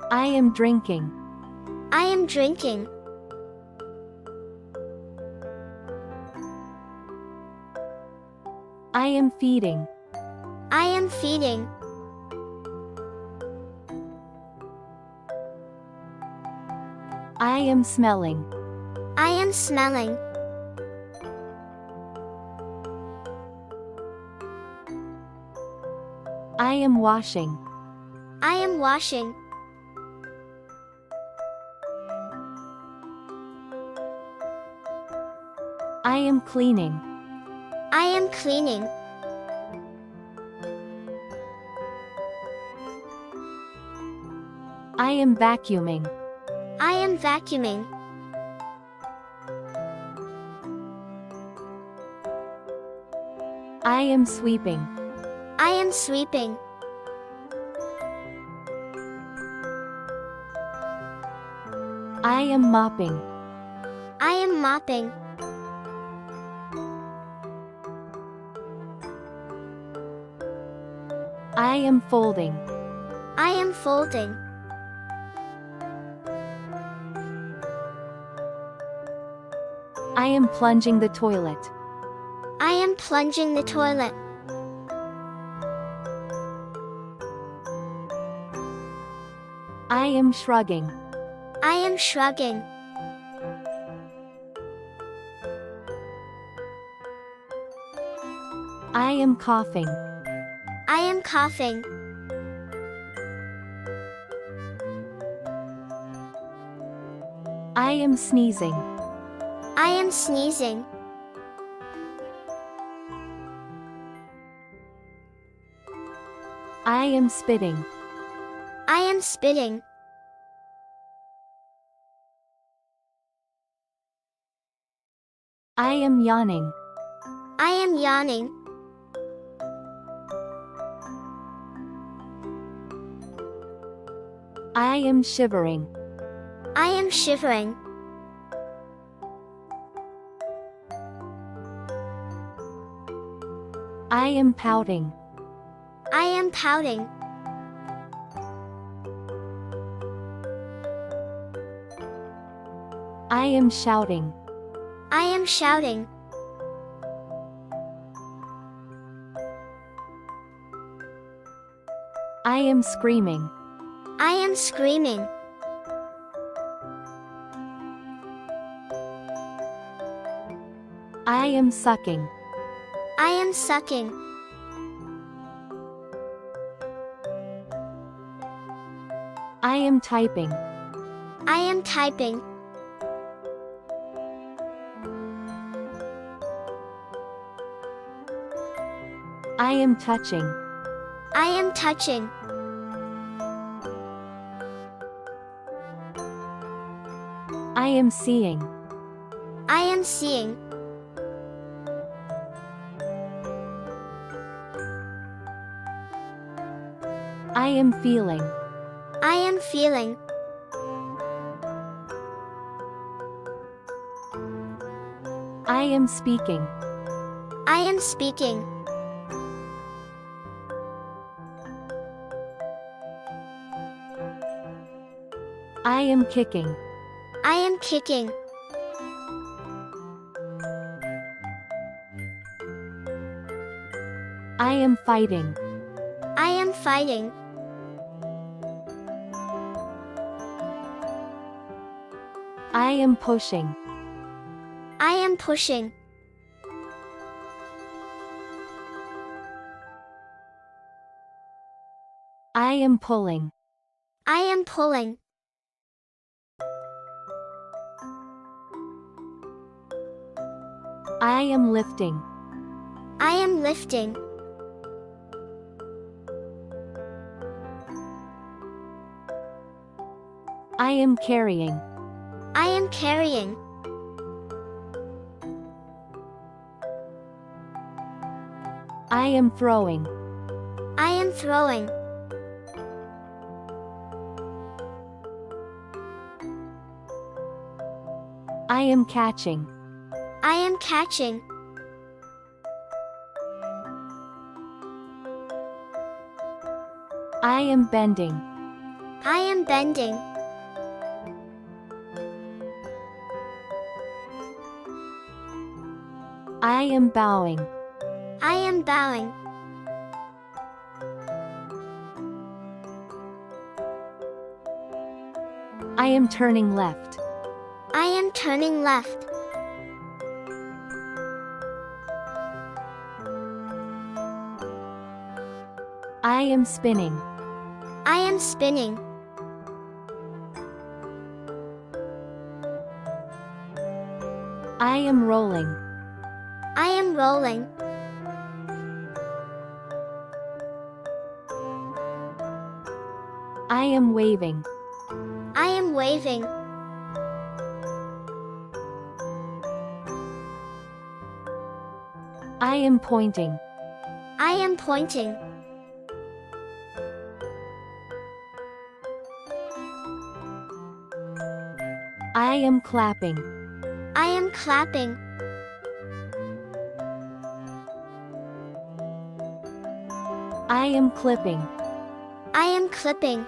I am drinking. I am drinking. I am feeding. I am feeding. I am smelling. I am smelling. I am washing. I am washing. I am cleaning. I am cleaning. I am vacuuming. I am vacuuming. I am sweeping. I am sweeping. I am mopping. I am mopping. I am folding. I am folding. I am plunging the toilet. I am plunging the toilet. I am shrugging. I am shrugging. I am coughing. I am coughing. I am sneezing. I am sneezing. I am spitting. I am spitting. I am yawning. I am yawning. I am shivering. I am shivering. I am pouting. I am pouting. I am shouting. I am shouting. I am screaming. I am screaming. I am sucking. I am sucking. I am typing. I am typing. I am touching. I am touching. I am seeing. I am seeing. I am feeling. I am feeling. I am speaking. I am speaking. I am kicking. I am kicking. I am fighting. I am fighting. I am pushing. I am pushing. I am pulling. I am pulling. I am lifting. I am lifting. I am carrying. I am carrying. I am throwing. I am throwing. I am catching. I am catching. I am bending. I am bending. I am bowing. I am bowing. I am turning left. I am turning left. I am spinning. I am spinning. I am rolling. I am rolling. I am waving. I am waving. I am pointing. I am pointing. I am clapping. I am clapping. I am clipping. I am clipping.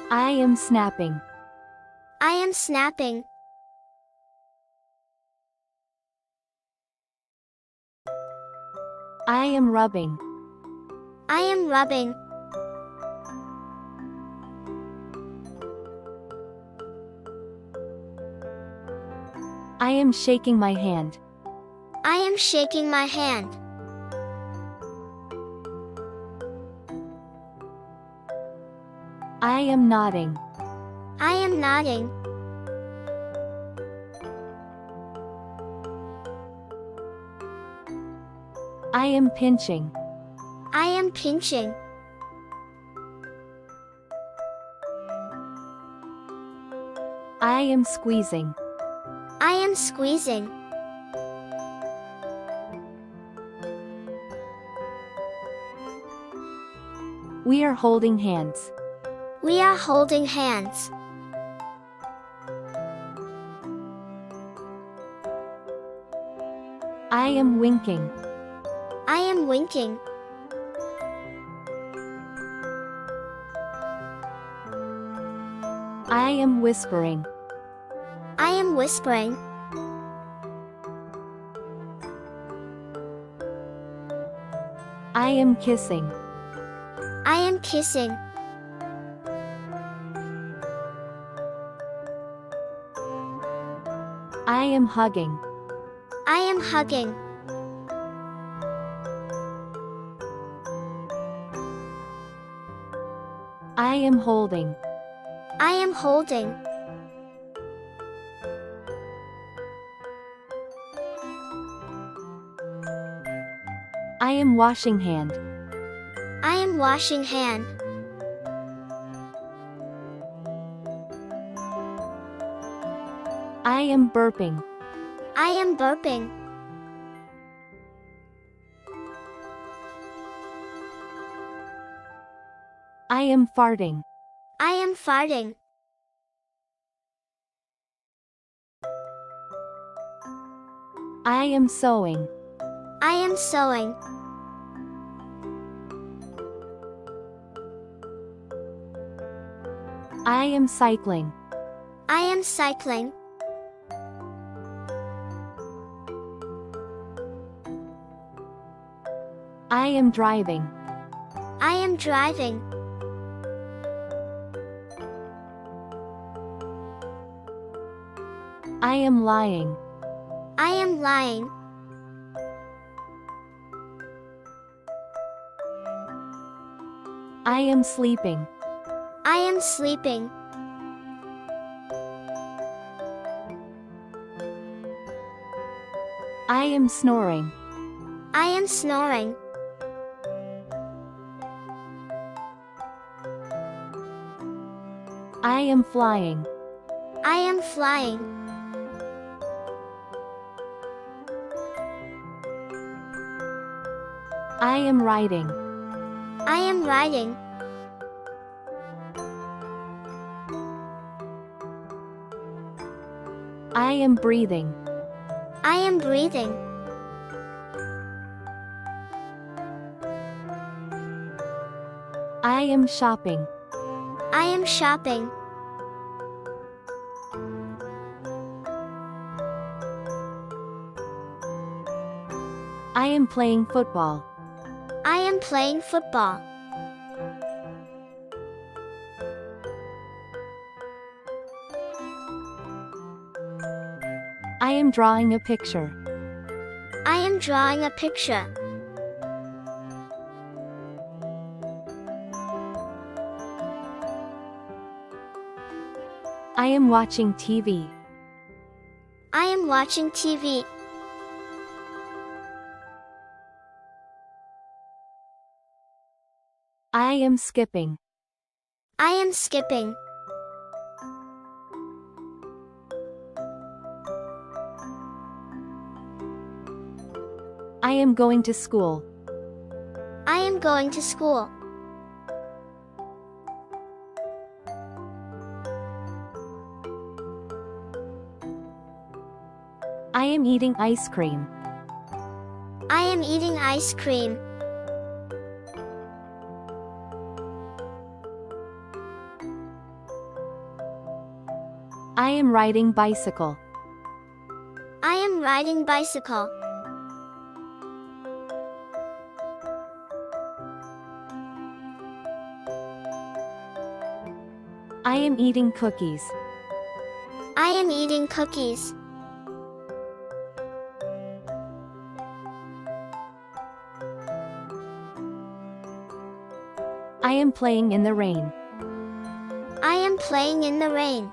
I am snapping. I am snapping. I am rubbing. I am rubbing. I am shaking my hand. I am shaking my hand. I am nodding. I am nodding. I am pinching. I am pinching. I am squeezing. I am squeezing. We are holding hands. We are holding hands. I am winking. I am winking. I am whispering. I am whispering. I am kissing. I am kissing. I am hugging. I am hugging. I am holding. I am holding. I am washing hand. I am washing hand. I am burping. I am burping. I am farting. I am farting. I am sewing. I am sewing. I am cycling. I am cycling. I am driving. I am driving. I am lying. I am lying. I am sleeping. I am sleeping. I am snoring. I am snoring. I am flying. I am flying. I am riding. I am riding. I am breathing. I am breathing. I am shopping. I am shopping. I am playing football. I am playing football. I am drawing a picture. I am drawing a picture. I am watching TV. I am watching TV. I am skipping. I am skipping. I am going to school. I am going to school. I am eating ice cream. I am eating ice cream. I am riding bicycle. I am riding bicycle. I am eating cookies. I am eating cookies. I am playing in the rain. I am playing in the rain.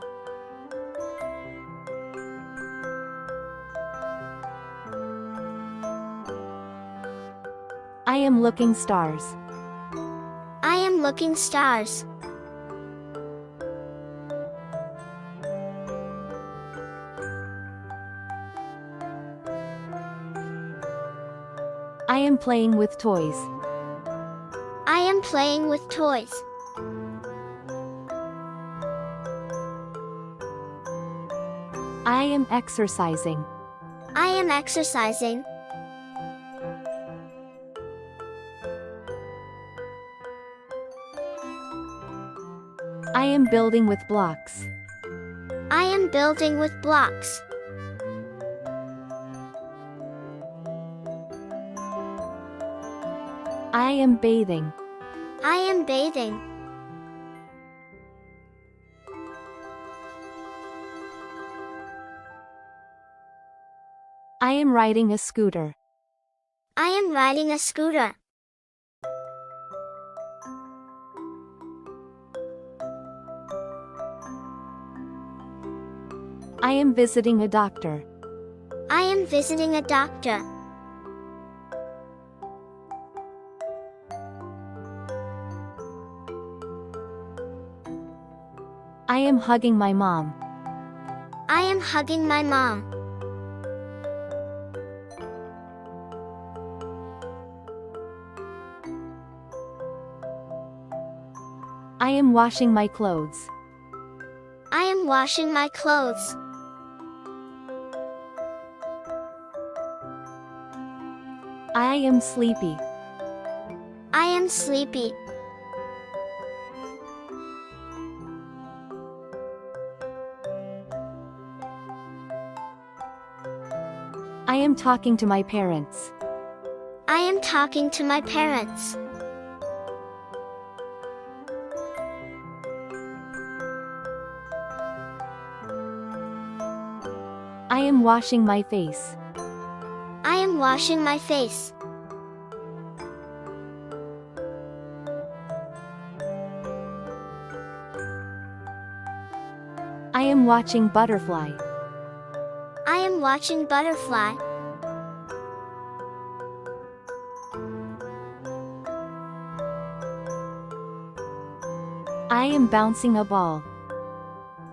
I am looking stars. I am looking stars. I am playing with toys. I am playing with toys. I am exercising. I am exercising. I am building with blocks. I am building with blocks. I am bathing. I am bathing. I am riding a scooter. I am riding a scooter. I am visiting a doctor. I am visiting a doctor. I am hugging my mom. I am hugging my mom. I am washing my clothes. I am washing my clothes. I am sleepy. I am sleepy. I am talking to my parents. I am talking to my parents. I am washing my face. I am washing my face. I am watching butterfly. I am watching butterfly. I am bouncing a ball.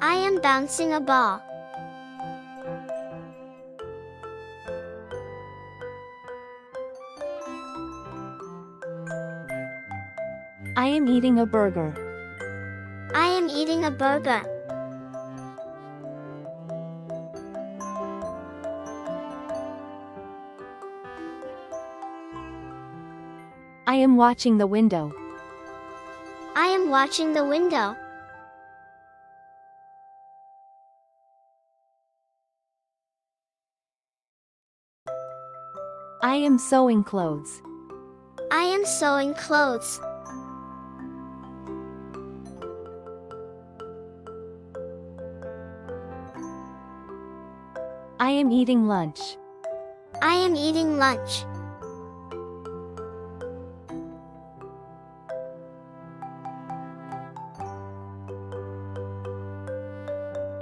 I am bouncing a ball. I am eating a burger. I am eating a burger. I am watching the window. watching the window. I am sewing clothes. I am sewing clothes. I am eating lunch. I am eating lunch.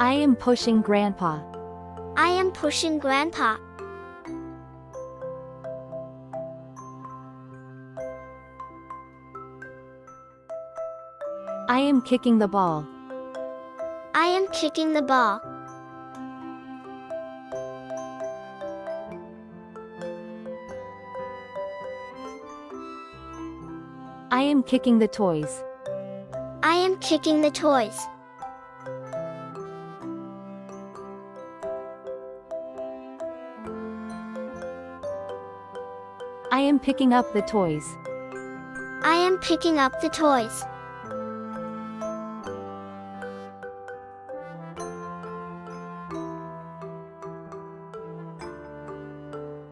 I am pushing Grandpa. I am pushing Grandpa. I am kicking the ball. I am kicking the ball. I am kicking the toys. I am kicking the toys. I am picking up the toys. I am picking up the toys.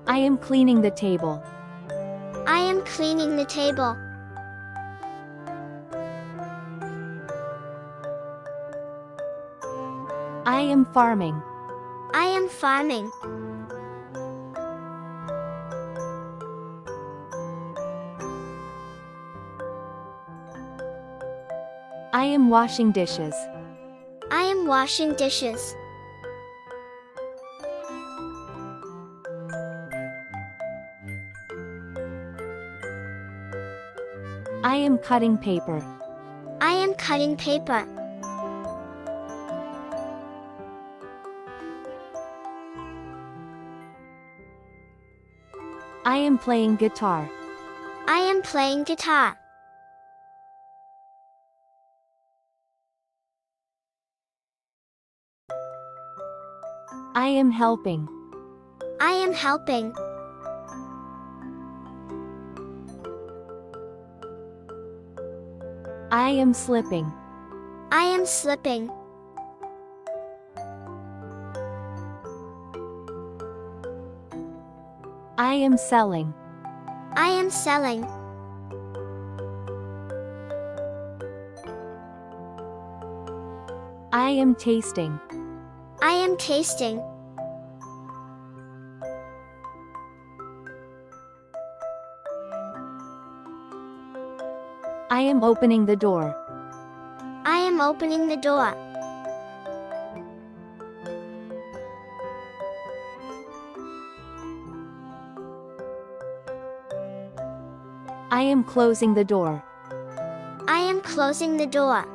I am cleaning the table. I am cleaning the table. I am farming. I am farming. I am washing dishes. I am washing dishes. I am cutting paper. I am cutting paper. I am playing guitar. I am playing guitar. I am helping. I am helping. I am slipping. I am slipping. I am selling. I am selling. I am tasting. I am tasting. I am opening the door. I am opening the door. I am closing the door. I am closing the door.